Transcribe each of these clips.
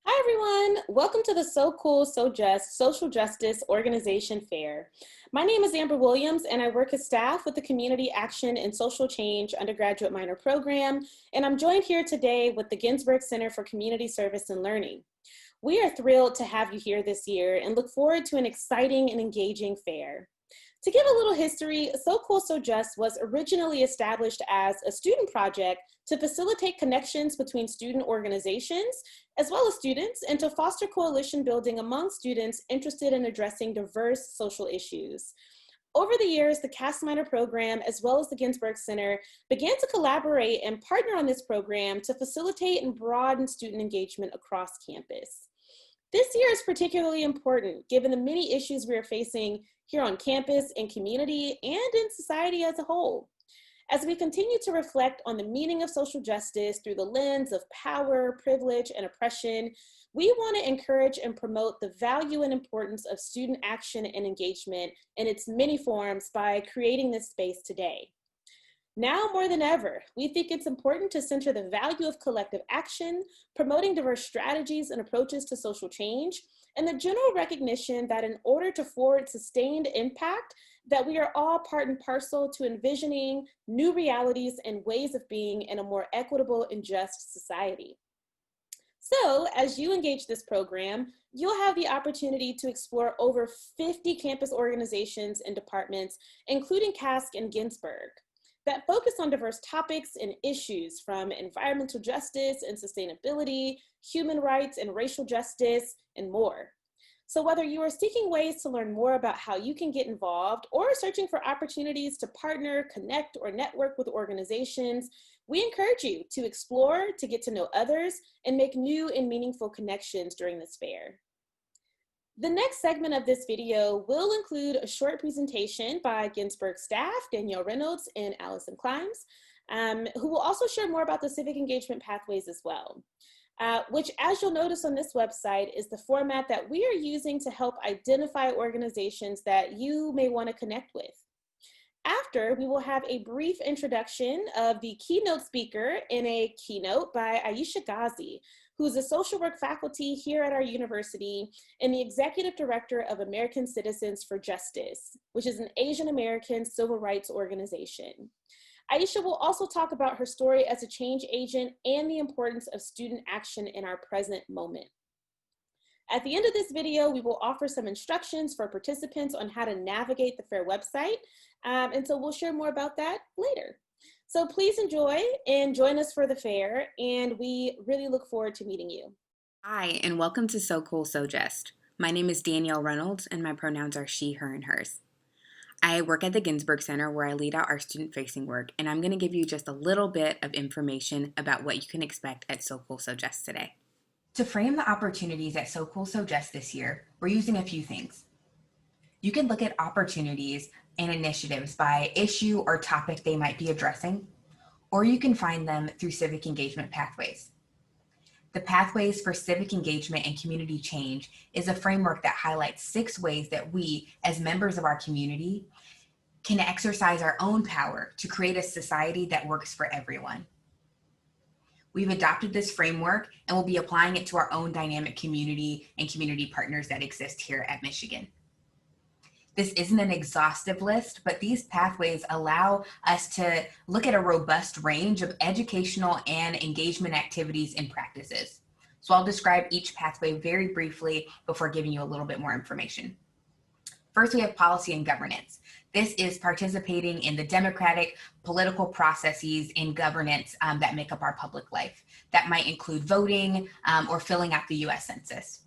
Hi, everyone. Welcome to the So Cool, So Just Social Justice Organization Fair. My name is Amber Williams, and I work as staff with the Community Action and Social Change Undergraduate Minor program, and I'm joined here today with the Ginsberg Center for Community Service and Learning. We are thrilled to have you here this year and look forward to an exciting and engaging fair. To give a little history, So Cool, So Just was originally established as a student project to facilitate connections between student organizations as well as students and to foster coalition building among students interested in addressing diverse social issues. Over the years, the CASC Minor program, as well as the Ginsberg Center, began to collaborate and partner on this program to facilitate and broaden student engagement across campus. This year is particularly important given the many issues we are facing here on campus, in community, and in society as a whole. As we continue to reflect on the meaning of social justice through the lens of power, privilege, and oppression, we want to encourage and promote the value and importance of student action and engagement in its many forms by creating this space today. Now more than ever, we think it's important to center the value of collective action, promoting diverse strategies and approaches to social change, and the general recognition that in order to forward sustained impact, that we are all part and parcel to envisioning new realities and ways of being in a more equitable and just society. So as you engage this program, you'll have the opportunity to explore over 50 campus organizations and departments, including CASC and Ginsberg, that focus on diverse topics and issues from environmental justice and sustainability, human rights and racial justice, and more. So whether you are seeking ways to learn more about how you can get involved or searching for opportunities to partner, connect, or network with organizations, we encourage you to explore, to get to know others, and make new and meaningful connections during this fair. The next segment of this video will include a short presentation by Ginsberg staff, Danielle Reynolds and Allison Climes, who will also share more about the civic engagement pathways as well, which, as you'll notice on this website, is the format that we are using to help identify organizations that you may want to connect with. After, we will have a brief introduction of the keynote speaker in a keynote by Aisha Ghazi, who's a social work faculty here at our university and the executive director of American Citizens for Justice, which is an Asian American civil rights organization. Aisha will also talk about her story as a change agent and the importance of student action in our present moment. At the end of this video, we will offer some instructions for participants on how to navigate the fair website, and so we'll share more about that later. So please enjoy and join us for the fair, and we really look forward to meeting you. Hi, and welcome to So Cool, So Just. My name is Danielle Reynolds, and my pronouns are she, her, and hers. I work at the Ginsberg Center where I lead out our student-facing work, and I'm going to give you just a little bit of information about what you can expect at So Cool, So Just today. To frame the opportunities at So Cool, So Just this year, we're using a few things. You can look at opportunities and initiatives by issue or topic they might be addressing, or you can find them through civic engagement pathways. The Pathways for Civic Engagement and Community Change is a framework that highlights 6 ways that we, as members of our community, can exercise our own power to create a society that works for everyone. We've adopted this framework and will be applying it to our own dynamic community and community partners that exist here at Michigan. This isn't an exhaustive list, but these pathways allow us to look at a robust range of educational and engagement activities and practices. So I'll describe each pathway very briefly before giving you a little bit more information. First, we have policy and governance. This is participating in the democratic political processes in governance that make up our public life. That might include voting or filling out the US Census.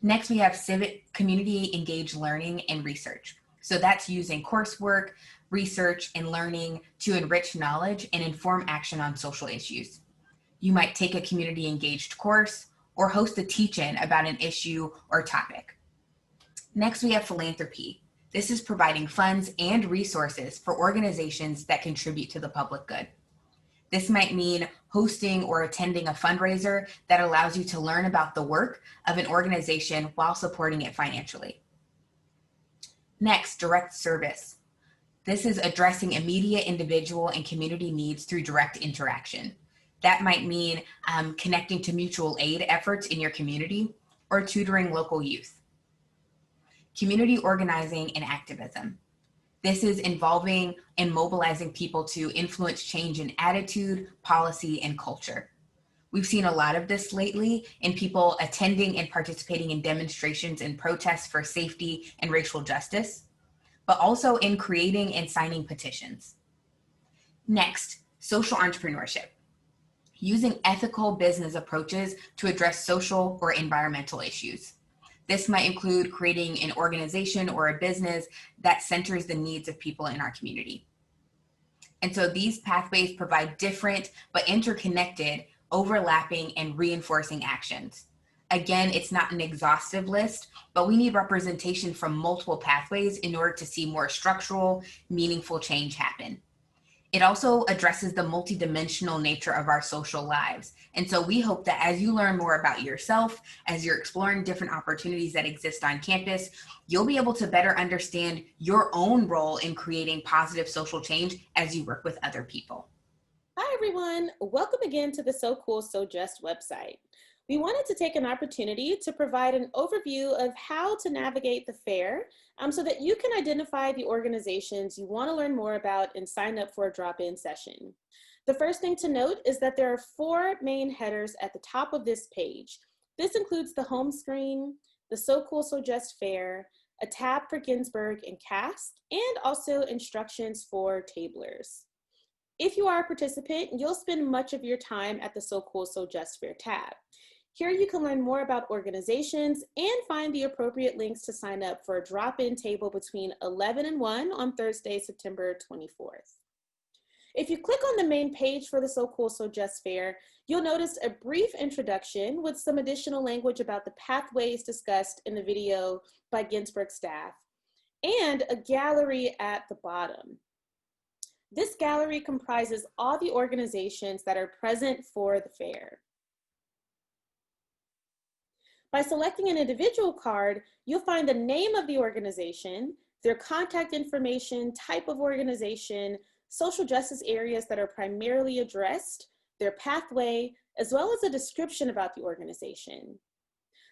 Next, we have civic community engaged learning and research. So that's using coursework, research, and learning to enrich knowledge and inform action on social issues. You might take a community engaged course or host a teach-in about an issue or topic. Next, we have philanthropy. This is providing funds and resources for organizations that contribute to the public good. This might mean hosting or attending a fundraiser that allows you to learn about the work of an organization while supporting it financially. Next, direct service. This is addressing immediate individual and community needs through direct interaction. That might mean connecting to mutual aid efforts in your community or tutoring local youth. Community organizing and activism. This is involving and mobilizing people to influence change in attitude, policy, and culture. We've seen a lot of this lately in people attending and participating in demonstrations and protests for safety and racial justice, but also in creating and signing petitions. Next, social entrepreneurship. Using ethical business approaches to address social or environmental issues. This might include creating an organization or a business that centers the needs of people in our community. And so these pathways provide different but interconnected, overlapping, and reinforcing actions. Again, it's not an exhaustive list, but we need representation from multiple pathways in order to see more structural, meaningful change happen. It also addresses the multidimensional nature of our social lives. And so we hope that as you learn more about yourself, as you're exploring different opportunities that exist on campus, you'll be able to better understand your own role in creating positive social change as you work with other people. Hi, everyone. Welcome again to the So Cool, So Just website. We wanted to take an opportunity to provide an overview of how to navigate the fair so that you can identify the organizations you want to learn more about and sign up for a drop-in session. The first thing to note is that there are 4 main headers at the top of this page. This includes the home screen, the So Cool, So Just fair, a tab for Ginsberg and CASC, and also instructions for tablers. If you are a participant, you'll spend much of your time at the So Cool, So Just fair tab. Here you can learn more about organizations and find the appropriate links to sign up for a drop-in table between 11 and 1 on Thursday, September 24th. If you click on the main page for the So Cool, So Just fair, you'll notice a brief introduction with some additional language about the pathways discussed in the video by Ginsberg staff, and a gallery at the bottom. This gallery comprises all the organizations that are present for the fair. By selecting an individual card, you'll find the name of the organization, their contact information, type of organization, social justice areas that are primarily addressed, their pathway, as well as a description about the organization.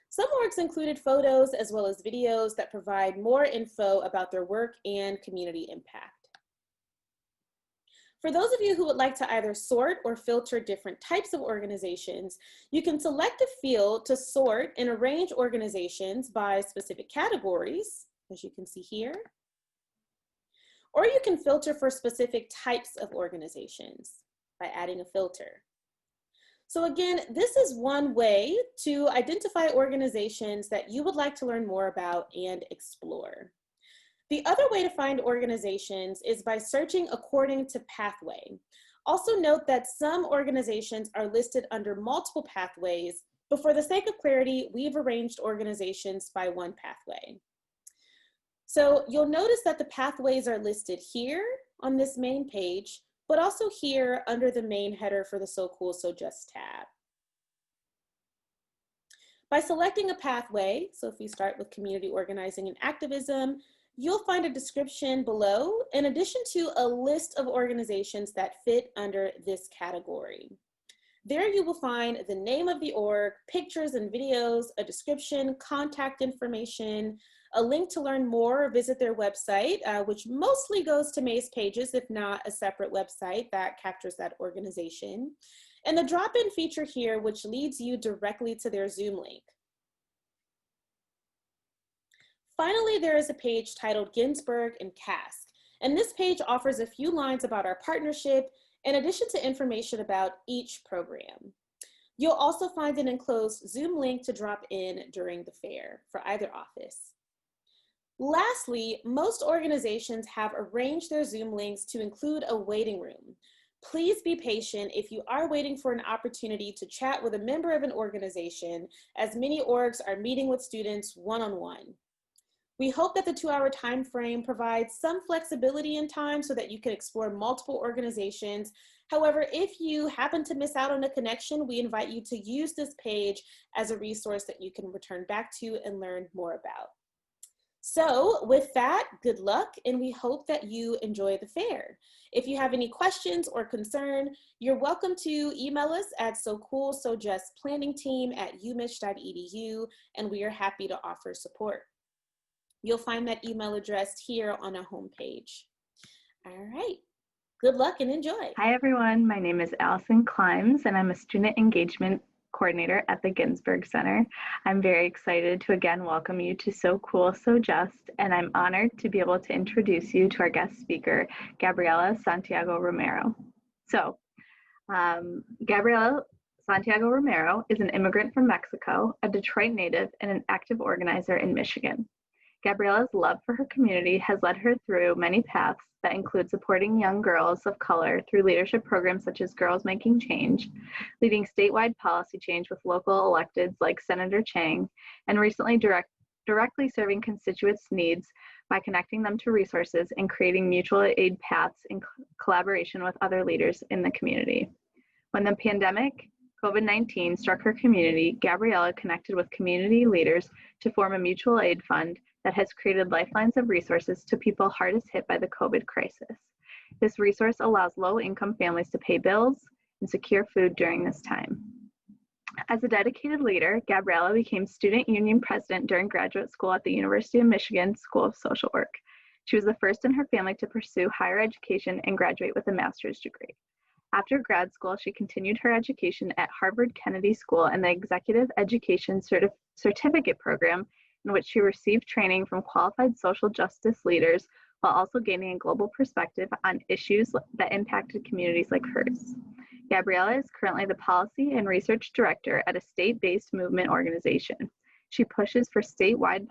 Some orgs included photos as well as videos that provide more info about their work and community impact. For those of you who would like to either sort or filter different types of organizations, you can select a field to sort and arrange organizations by specific categories, as you can see here, or you can filter for specific types of organizations by adding a filter. So again, this is one way to identify organizations that you would like to learn more about and explore. The other way to find organizations is by searching according to pathway. Also note that some organizations are listed under multiple pathways, but for the sake of clarity, we've arranged organizations by one pathway. So you'll notice that the pathways are listed here on this main page, but also here under the main header for the So Cool, So Just tab. By selecting a pathway, so if we start with community organizing and activism, you'll find a description below, in addition to a list of organizations that fit under this category. There you will find the name of the org, pictures and videos, a description, contact information, a link to learn more or visit their website, which mostly goes to Maze Pages, if not a separate website that captures that organization, and the drop-in feature here, which leads you directly to their Zoom link. Finally, there is a page titled Ginsberg and CASC, and this page offers a few lines about our partnership in addition to information about each program. You'll also find an enclosed Zoom link to drop in during the fair for either office. Lastly, most organizations have arranged their Zoom links to include a waiting room. Please be patient if you are waiting for an opportunity to chat with a member of an organization, as many orgs are meeting with students one-on-one. We hope that the 2-hour time frame provides some flexibility in time so that you can explore multiple organizations. However, if you happen to miss out on a connection, we invite you to use this page as a resource that you can return back to and learn more about. So with that, good luck, and we hope that you enjoy the fair. If you have any questions or concern, you're welcome to email us at socoolsojustplanningteam@umich.edu, and we are happy to offer support. You'll find that email address here on our homepage. All right, good luck and enjoy. Hi everyone, my name is Allison Climbs and I'm a student engagement coordinator at the Ginsberg Center. I'm very excited to again welcome you to So Cool, So Just, and I'm honored to be able to introduce you to our guest speaker, Gabriela Santiago Romero. Gabriela Santiago Romero is an immigrant from Mexico, a Detroit native, and an active organizer in Michigan. Gabriela's love for her community has led her through many paths that include supporting young girls of color through leadership programs such as Girls Making Change, leading statewide policy change with local electeds like Senator Chang, and recently directly serving constituents' needs by connecting them to resources and creating mutual aid paths in collaboration with other leaders in the community. When the pandemic COVID-19 struck her community, Gabriela connected with community leaders to form a mutual aid fund that has created lifelines of resources to people hardest hit by the COVID crisis. This resource allows low-income families to pay bills and secure food during this time. As a dedicated leader, Gabriela became student union president during graduate school at the University of Michigan School of Social Work. She was the first in her family to pursue higher education and graduate with a master's degree. After grad school, she continued her education at Harvard Kennedy School and the Executive Education Certificate Program, in which she received training from qualified social justice leaders while also gaining a global perspective on issues that impacted communities like hers. Gabriela is currently the Policy and Research Director at a state-based movement organization. She pushes for statewide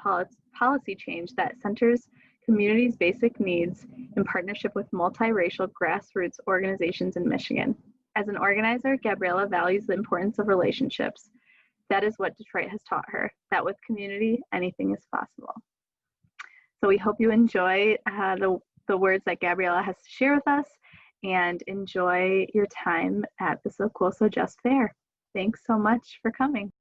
policy change that centers communities' basic needs in partnership with multiracial grassroots organizations in Michigan. As an organizer, Gabriela values the importance of relationships. That is what Detroit has taught her, that with community, anything is possible. So we hope you enjoy the words that Gabriela has to share with us and enjoy your time at the So Cool, So Just Fair. Thanks so much for coming.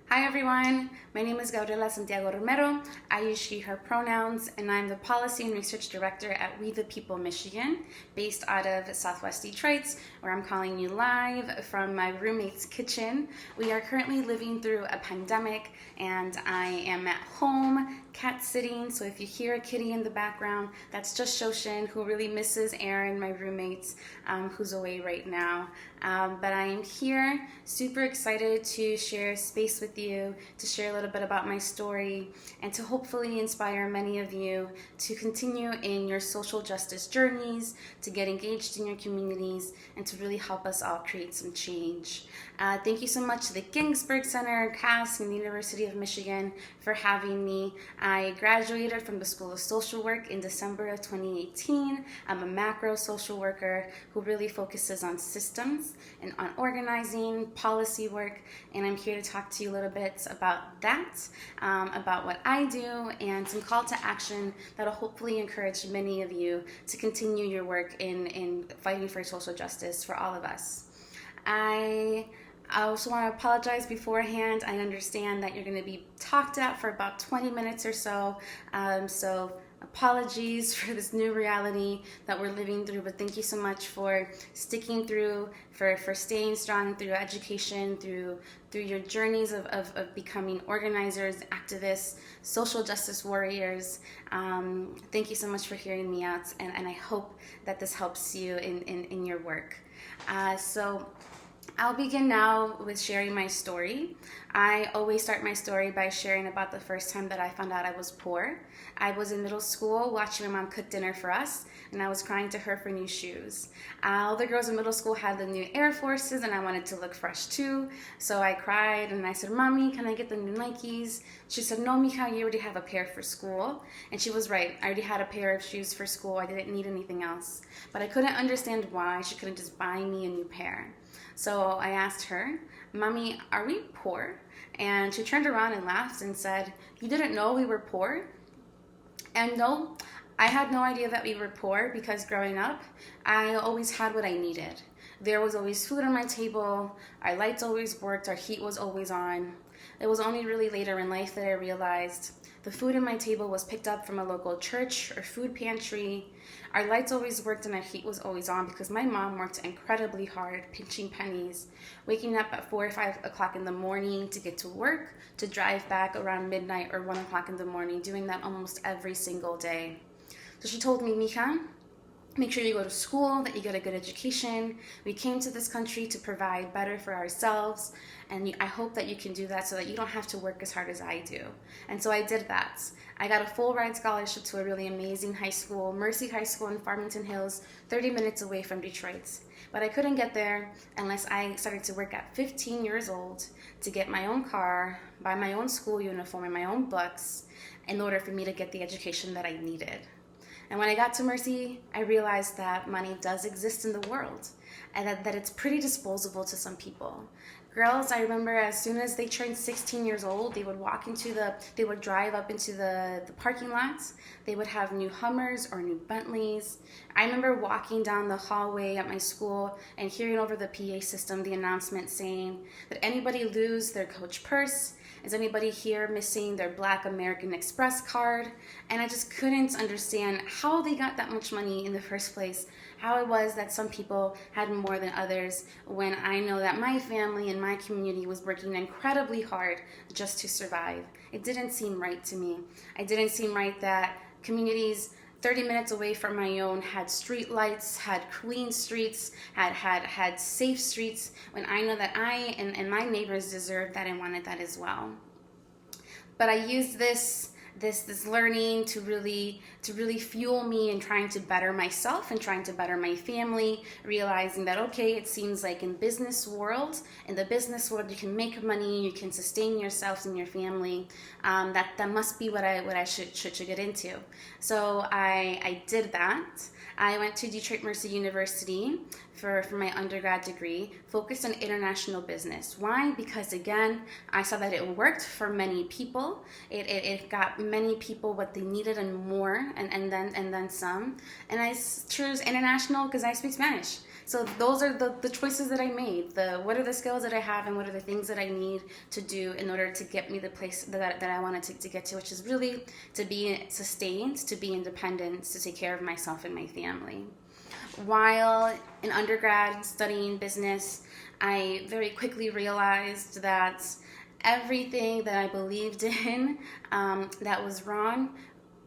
Hi everyone, my name is Gabriela Santiago Romero. I use she, her pronouns, and I'm the Policy and Research Director at We the People Michigan, based out of Southwest Detroit, where I'm calling you live from my roommate's kitchen. We are currently living through a pandemic, and I am at home, cat sitting, so if you hear a kitty in the background, that's just Shoshin, who really misses Aaron, my roommate, who's away right now. But I am here, super excited to share space with you, to share a little bit about my story, and to hopefully inspire many of you to continue in your social justice journeys, to get engaged in your communities, and to really help us all create some change. Thank you so much to the Ginsberg Center, CASC, and the University of Michigan for having me. I graduated from the School of Social Work in December of 2018. I'm a macro social worker who really focuses on systems and on organizing, policy work, and I'm here to talk to you a little bit about that, about what I do, and some call to action that will hopefully encourage many of you to continue your work in fighting for social justice for all of us. I also want to apologize beforehand. I understand that you're going to be talked at for about 20 minutes or so, so apologies for this new reality that we're living through, but thank you so much for sticking through, for staying strong through education, through your journeys of becoming organizers, activists, social justice warriors. Thank you so much for hearing me out, and I hope that this helps you in your work. So I'll begin now with sharing my story. I always start my story by sharing about the first time that I found out I was poor. I was in middle school watching my mom cook dinner for us, and I was crying to her for new shoes. All the girls in middle school had the new Air Forces, and I wanted to look fresh too. So I cried, and I said, "Mommy, can I get the new Nikes?" She said, "No, mija, you already have a pair for school." And she was right. I already had a pair of shoes for school. I didn't need anything else. But I couldn't understand why she couldn't just buy me a new pair. So I asked her, "Mommy, are we poor?" And she turned around and laughed and said, "You didn't know we were poor?" And no, I had no idea that we were poor because growing up, I always had what I needed. There was always food on my table, our lights always worked, our heat was always on. It was only really later in life that I realized the food on my table was picked up from a local church or food pantry. Our lights always worked and our heat was always on because my mom worked incredibly hard, pinching pennies, waking up at 4 or 5 o'clock in the morning to get to work, to drive back around midnight or 1 o'clock in the morning, doing that almost every single day. So she told me, Mija, make sure you go to school, that you get a good education. We came to this country to provide better for ourselves, and I hope that you can do that so that you don't have to work as hard as I do. And so I did that. I got a full ride scholarship to a really amazing high school, Mercy High School in Farmington Hills, 30 minutes away from Detroit. But I couldn't get there unless I started to work at 15 years old to get my own car, buy my own school uniform and my own books in order for me to get the education that I needed. And when I got to Mercy, I realized that money does exist in the world and that it's pretty disposable to some people. Girls, I remember as soon as they turned 16 years old, they would drive up into the parking lots. They would have new Hummers or new Bentleys. I remember walking down the hallway at my school and hearing over the PA system the announcement saying, did anybody lose their Coach purse? Is anybody here missing their Black American Express card? And I just couldn't understand how they got that much money in the first place, how it was that some people had more than others, when I know that my family and my community was working incredibly hard just to survive. It didn't seem right to me. It didn't seem right that communities 30 minutes away from my own had street lights, had clean streets, had safe streets, when I know that I and my neighbors deserved that and wanted that as well. But I used this learning to really fuel me in trying to better myself and trying to better my family, realizing that, okay, it seems like in the business world you can make money, you can sustain yourself and your family. That must be what I should get into. So I did that. I went to Detroit Mercy University for my undergrad degree, focused on international business. Why? Because again, I saw that it worked for many people. It got many people what they needed and more, and then some. And I chose international because I speak Spanish. So those are the choices that I made. What are the skills that I have and what are the things that I need to do in order to get me the place that I wanted to get to, which is really to be sustained, to be independent, to take care of myself and my family. While in undergrad studying business, I very quickly realized that everything that I believed in that was wrong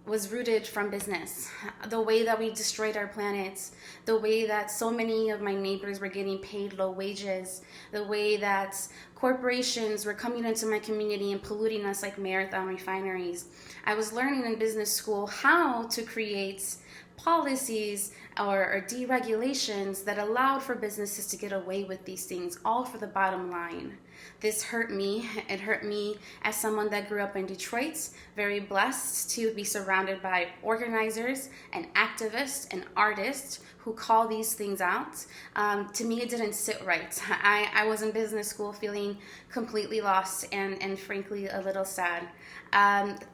was rooted from business. The way that we destroyed our planet, the way that so many of my neighbors were getting paid low wages, the way that corporations were coming into my community and polluting us like Marathon refineries. I was learning in business school how to create policies or deregulations that allowed for businesses to get away with these things, all for the bottom line. This hurt me. It hurt me as someone that grew up in Detroit, very blessed to be surrounded by organizers and activists and artists who call these things out. To me, it didn't sit right. I was in business school feeling completely lost and frankly a little sad.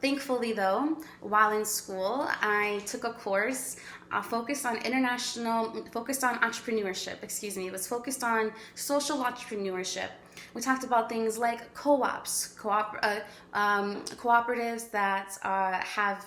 Thankfully though, while in school, I took a course focused on entrepreneurship, It was focused on social entrepreneurship. We talked about things like co-ops, cooperatives that have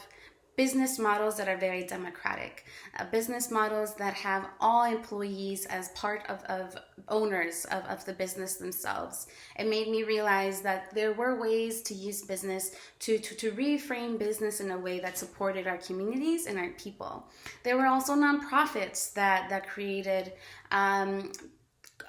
business models that are very democratic, business models that have all employees as part of owners of the business themselves. It made me realize that there were ways to use business to reframe business in a way that supported our communities and our people. There were also nonprofits that created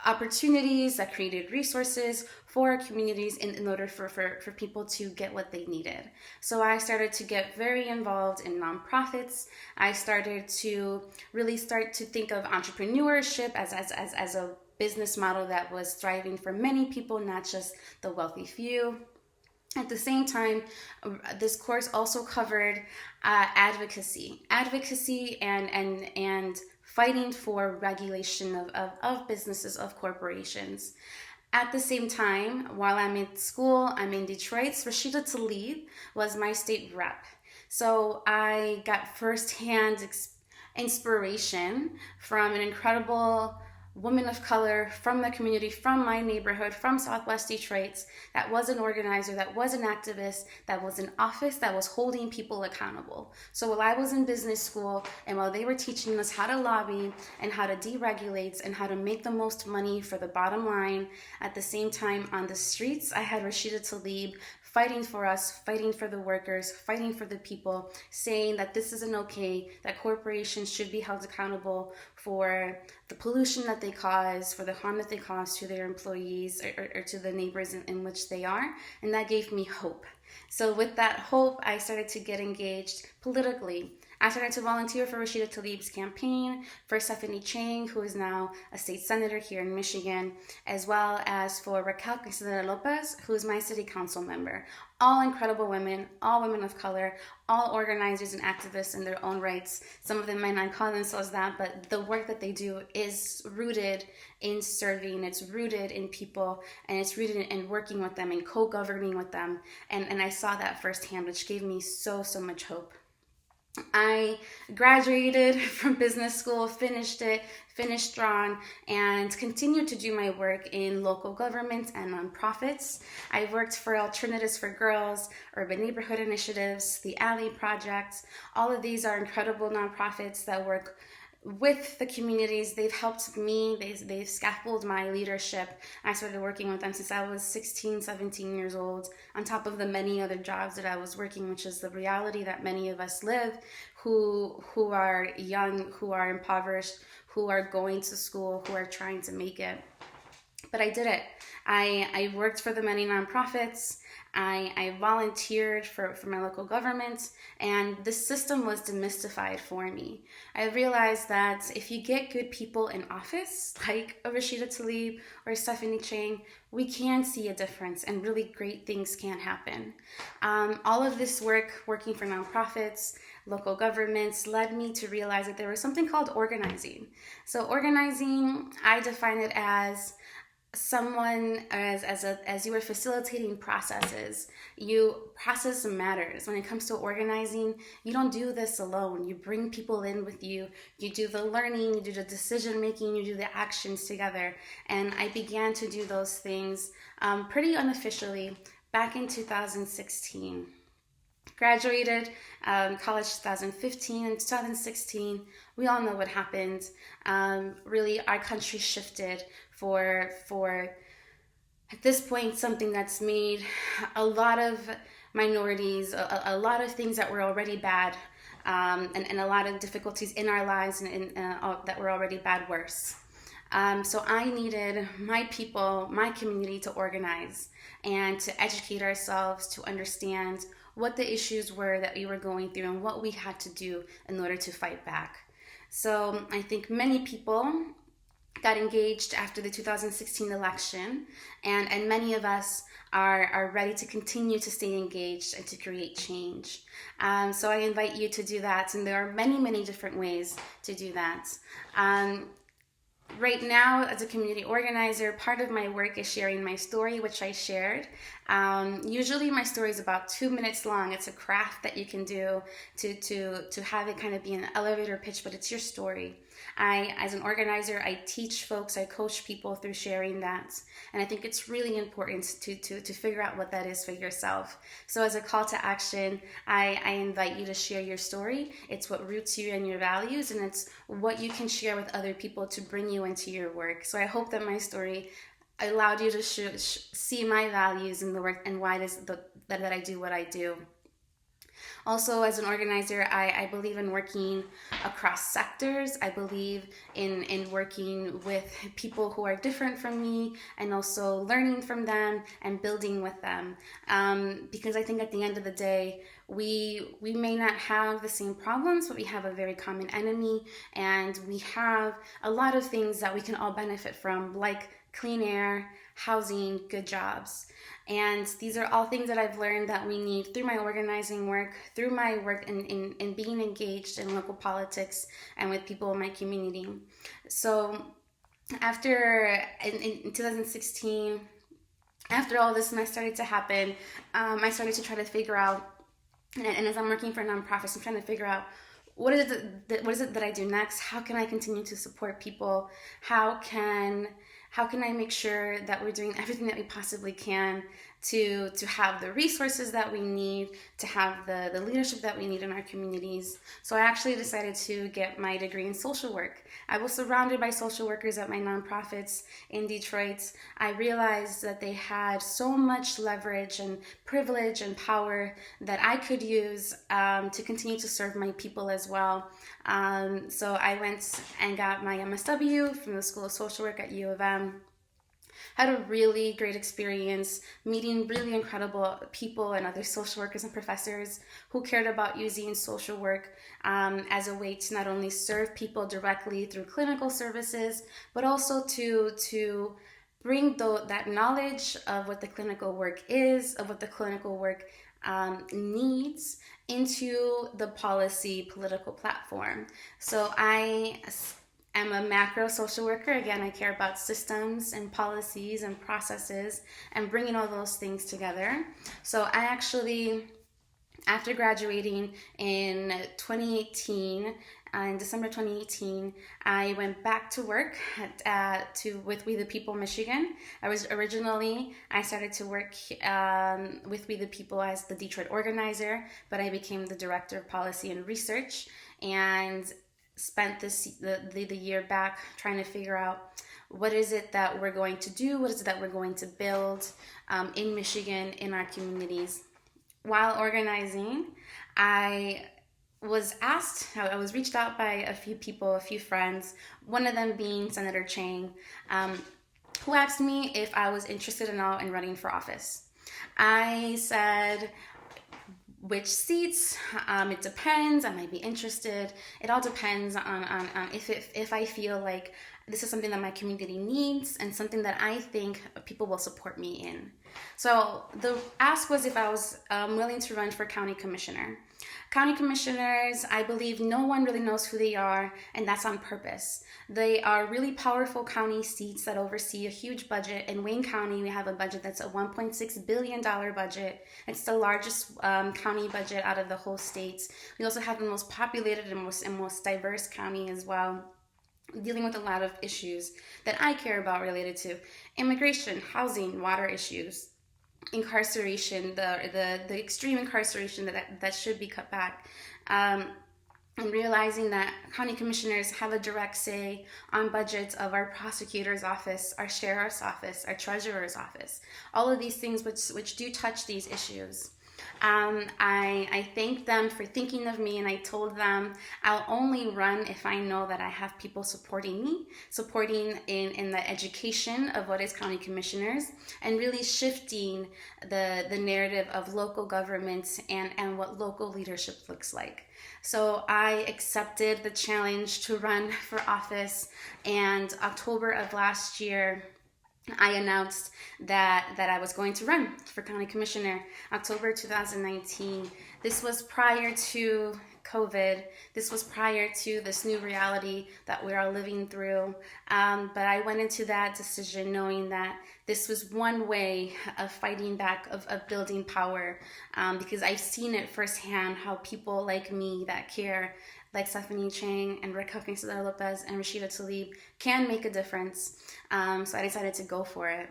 opportunities, that created resources for our communities in order for people to get what they needed. So I started to get very involved in nonprofits. I started to really think of entrepreneurship as a business model that was thriving for many people, not just the wealthy few. At the same time, this course also covered advocacy and fighting for regulation of businesses, of corporations. At the same time, while I'm in school, I'm in Detroit, Rashida Tlaib was my state rep. So I got firsthand inspiration from an incredible woman of color from the community, from my neighborhood, from Southwest Detroit, that was an organizer, that was an activist, that was in office, that was holding people accountable. So while I was in business school and while they were teaching us how to lobby and how to deregulate and how to make the most money for the bottom line, at the same time on the streets, I had Rashida Tlaib fighting for us, fighting for the workers, fighting for the people, saying that this isn't okay, that corporations should be held accountable for the pollution that they cause, for the harm that they cause to their employees or to the neighbors in which they are. And that gave me hope. So with that hope, I started to get engaged politically. I started to volunteer for Rashida Tlaib's campaign, for Stephanie Chang, who is now a state senator here in Michigan, as well as for Raquel Quesada Lopez, who is my city council member. All incredible women, all women of color, all organizers and activists in their own rights. Some of them might not call themselves that, but the work that they do is rooted in serving, it's rooted in people, and it's rooted in working with them and co-governing with them. And I saw that firsthand, which gave me so much hope. I graduated from business school, finished strong, and continued to do my work in local government and nonprofits. I worked for Alternatives for Girls, Urban Neighborhood Initiatives, the Alley Project. All of these are incredible nonprofits that work with the communities. They've helped me, they've scaffolded my leadership. I started working with them since I was 16, 17 years old, on top of the many other jobs that I was working, which is the reality that many of us live who are young, who are impoverished, who are going to school, who are trying to make it. But I did it. I worked for the many nonprofits. I volunteered for my local government, and the system was demystified for me. I realized that if you get good people in office, like a Rashida Tlaib or Stephanie Chang, we can see a difference and really great things can happen. All of this work, working for nonprofits, local governments, led me to realize that there was something called organizing. So organizing, I define it as someone as you are facilitating processes. Process matters. When it comes to organizing, you don't do this alone. You bring people in with you. You do the learning, you do the decision making, you do the actions together. And I began to do those things pretty unofficially back in 2016. Graduated college 2015 and 2016. We all know what happened. Really, our country shifted for at this point something that's made a lot of minorities, a lot of things that were already bad, and a lot of difficulties in our lives and that were already bad worse. So I needed my people, my community to organize and to educate ourselves, to understand what the issues were that we were going through and what we had to do in order to fight back. So I think many people got engaged after the 2016 election, and many of us are ready to continue to stay engaged and to create change. So I invite you to do that, and there are many different ways to do that. Right now, as a community organizer, part of my work is sharing my story, which I shared. Usually my story is about 2 minutes long. It's a craft that you can do to have it kind of be an elevator pitch, but it's your story. As an organizer, I teach folks, I coach people through sharing that. And I think it's really important to figure out what that is for yourself. So as a call to action, I invite you to share your story. It's what roots you and your values, and it's what you can share with other people to bring you into your work. So I hope that my story allowed you to see my values in the work and why it is that I do what I do. Also, as an organizer, I believe in working across sectors. I believe in working with people who are different from me and also learning from them and building with them. Because I think at the end of the day, we may not have the same problems, but we have a very common enemy, and we have a lot of things that we can all benefit from, like clean air, housing, good jobs. And these are all things that I've learned that we need through my organizing work, through my work in being engaged in local politics and with people in my community. So in 2016, after all this mess started to happen, I started to try to figure out, and as I'm working for nonprofits, I'm trying to figure out what is it that I do next? How can I continue to support people? How can I make sure that we're doing everything that we possibly can to have the resources that we need, to have the leadership that we need in our communities? So I actually decided to get my degree in social work. I was surrounded by social workers at my nonprofits in Detroit. I realized that they had so much leverage and privilege and power that I could use to continue to serve my people as well. So I went and got my MSW from the School of Social Work at U of M. Had a really great experience meeting really incredible people and other social workers and professors who cared about using social work as a way to not only serve people directly through clinical services, but also to bring that knowledge of what the clinical work is, of what the clinical work needs into the policy political platform. So I'm a macro social worker. Again, I care about systems and policies and processes and bringing all those things together. So I actually, after graduating in 2018, in December 2018, I went back to work with We the People Michigan. I started to work with We the People as the Detroit organizer, but I became the director of policy and research, and spent the year back trying to figure out what is it that we're going to do, what is it that we're going to build in Michigan, in our communities. While organizing, I was reached out by a few people, a few friends, one of them being Senator Chang, who asked me if I was interested in running for office. I said, which seats? It depends. I might be interested. It all depends on if I feel like this is something that my community needs and something that I think people will support me in. So the ask was if I was willing to run for county commissioner. County commissioners, I believe no one really knows who they are, and that's on purpose. They are really powerful county seats that oversee a huge budget. In Wayne County, we have a budget that's a $1.6 billion budget. It's the largest county budget out of the whole state. We also have the most populated and most diverse county as well, dealing with a lot of issues that I care about related to immigration, housing, water issues, incarceration, the extreme incarceration that should be cut back, and realizing that county commissioners have a direct say on budgets of our prosecutor's office, our sheriff's office, our treasurer's office, all of these things which do touch these issues. I thanked them for thinking of me, and I told them I'll only run if I know that I have people supporting me, supporting in the education of what is county commissioners, and really shifting the narrative of local government and what local leadership looks like. So I accepted the challenge to run for office, and October of last year, I announced that I was going to run for county commissioner, October 2019. This was prior to COVID. This was prior to this new reality that we're all living through. But I went into that decision knowing that this was one way of fighting back, of building power, because I've seen it firsthand how people like me that care, like Stephanie Chang and Raquel Quintana Lopez and Rashida Tlaib, can make a difference. So I decided to go for it.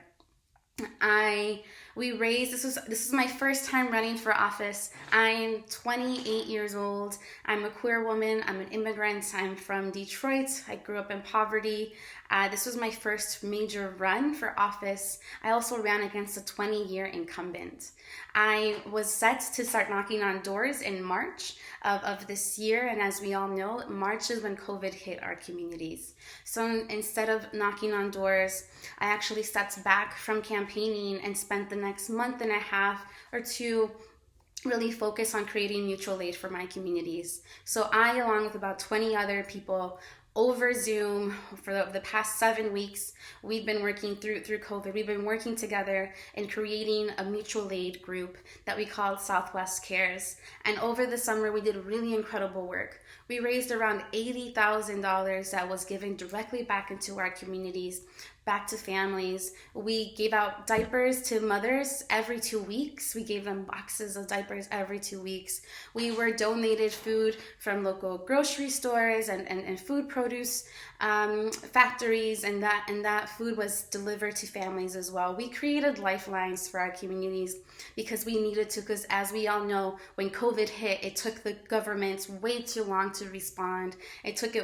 This is my first time running for office. I'm 28 years old. I'm a queer woman. I'm an immigrant. I'm from Detroit. I grew up in poverty. This was my first major run for office. I also ran against a 20-year incumbent. I was set to start knocking on doors in March of this year, and as we all know, March is when COVID hit our communities. So instead of knocking on doors, I actually stepped back from campaigning and spent the next month and a half or two really focus on creating mutual aid for my communities. So I, along with about 20 other people, over Zoom for the past 7 weeks, we've been working through COVID. We've been working together in creating a mutual aid group that we called Southwest Cares. And over the summer, we did really incredible work. We raised around $80,000 that was given directly back into our communities, back to families. We gave out diapers to mothers every 2 weeks. We gave them boxes of diapers every 2 weeks. We were donated food from local grocery stores and food produce factories, and that food was delivered to families as well. We created lifelines for our communities because we needed to, because as we all know, when COVID hit, it took the government way too long to respond. It took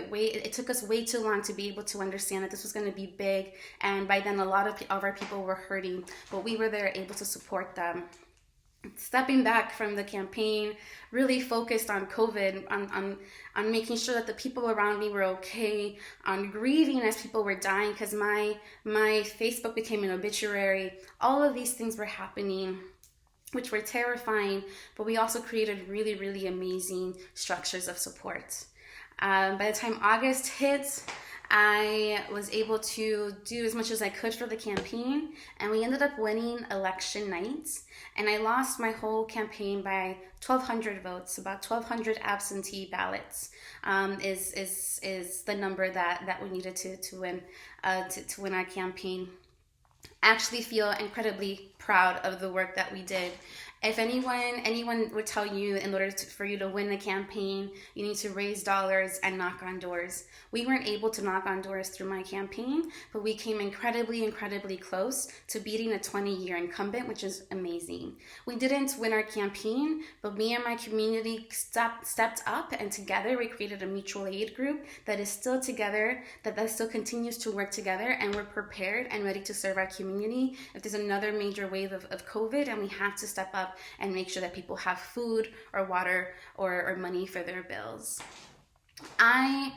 us way too long to be able to understand that this was going to be big, and by then a lot of our people were hurting, but we were there able to support them. Stepping back from the campaign, really focused on COVID, on making sure that the people around me were okay, on grieving as people were dying, because my Facebook became an obituary. All of these things were happening, which were terrifying, but we also created really, really amazing structures of support. By the time August hit, I was able to do as much as I could for the campaign, and we ended up winning election night. And I lost my whole campaign by 1,200 votes. About 1,200 absentee ballots is the number that we needed to win our campaign. I actually feel incredibly proud of the work that we did. If anyone would tell you in order for you to win a campaign, you need to raise dollars and knock on doors. We weren't able to knock on doors through my campaign, but we came incredibly, incredibly close to beating a 20-year incumbent, which is amazing. We didn't win our campaign, but me and my community stepped up, and together we created a mutual aid group that is still together, that still continues to work together, and we're prepared and ready to serve our community if there's another major wave of COVID and we have to step up and make sure that people have food or water or money for their bills. I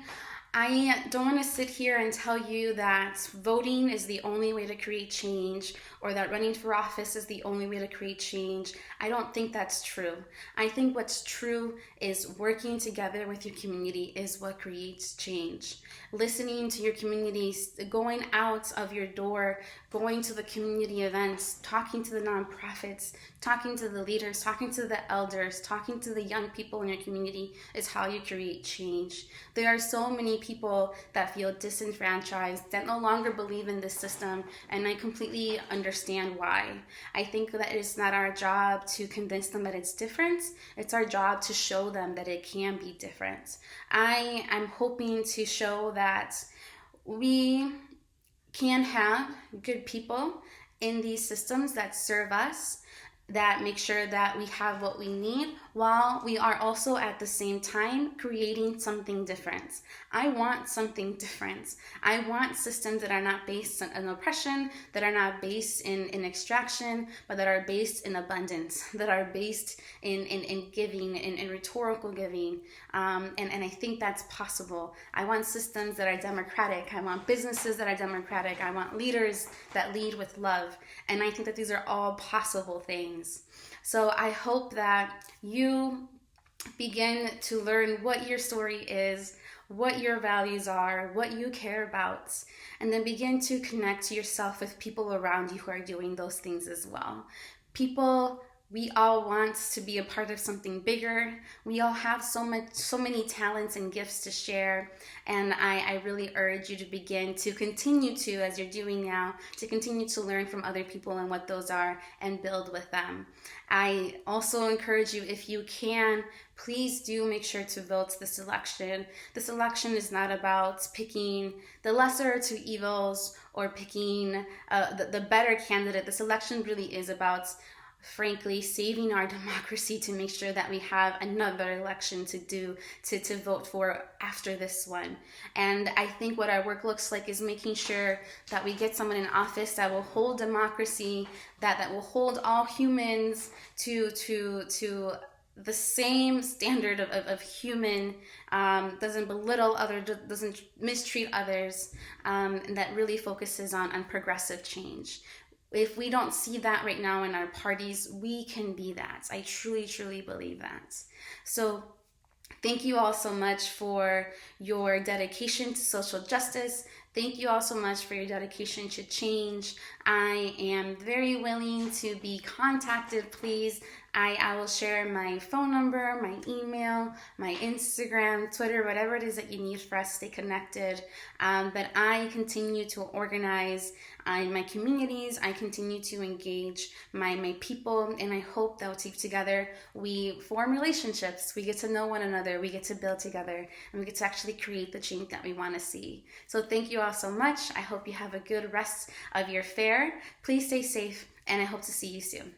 don't want to sit here and tell you that voting is the only way to create change, or that running for office is the only way to create change. I don't think that's true. I think what's true is working together with your community is what creates change. Listening to your communities, going out of your door, going to the community events, talking to the nonprofits, talking to the leaders, talking to the elders, talking to the young people in your community is how you create change. There are so many people that feel disenfranchised, that no longer believe in this system, and I completely understand why. I think that it's not our job to convince them that it's different. It's our job to show them that it can be different. I am hoping to show that we can have good people in these systems that serve us, that make sure that we have what we need, while we are also at the same time creating something different. I want something different. I want systems that are not based on oppression, that are not based in extraction, but that are based in abundance, that are based in giving, in rhetorical giving. And I think that's possible. I want systems that are democratic. I want businesses that are democratic. I want leaders that lead with love. And I think that these are all possible things. So I hope that you begin to learn what your story is, what your values are, what you care about, and then begin to connect yourself with people around you who are doing those things as well. We all want to be a part of something bigger. We all have so many talents and gifts to share. And I really urge you to begin to continue to, as you're doing now, to continue to learn from other people and what those are and build with them. I also encourage you, if you can, please do make sure to vote this election. This election is not about picking the lesser of two evils or picking the better candidate. This election really is about, frankly, saving our democracy, to make sure that we have another election to vote for after this one. And I think what our work looks like is making sure that we get someone in office that will hold democracy, that will hold all humans to the same standard of human, doesn't belittle others, doesn't mistreat others, and that really focuses on progressive change. If we don't see that right now in our parties, we can be that. I truly, truly believe that. So thank you all so much for your dedication to social justice. Thank you all so much for your dedication to change. I am very willing to be contacted. Please I will share my phone number, my email, my Instagram, Twitter, whatever it is that you need for us to stay connected. But I continue to organize in my communities. I continue to engage my people, and I hope that together we form relationships. We get to know one another. We get to build together, and we get to actually create the change that we want to see. So thank you all so much. I hope you have a good rest of your fair. Please stay safe, and I hope to see you soon.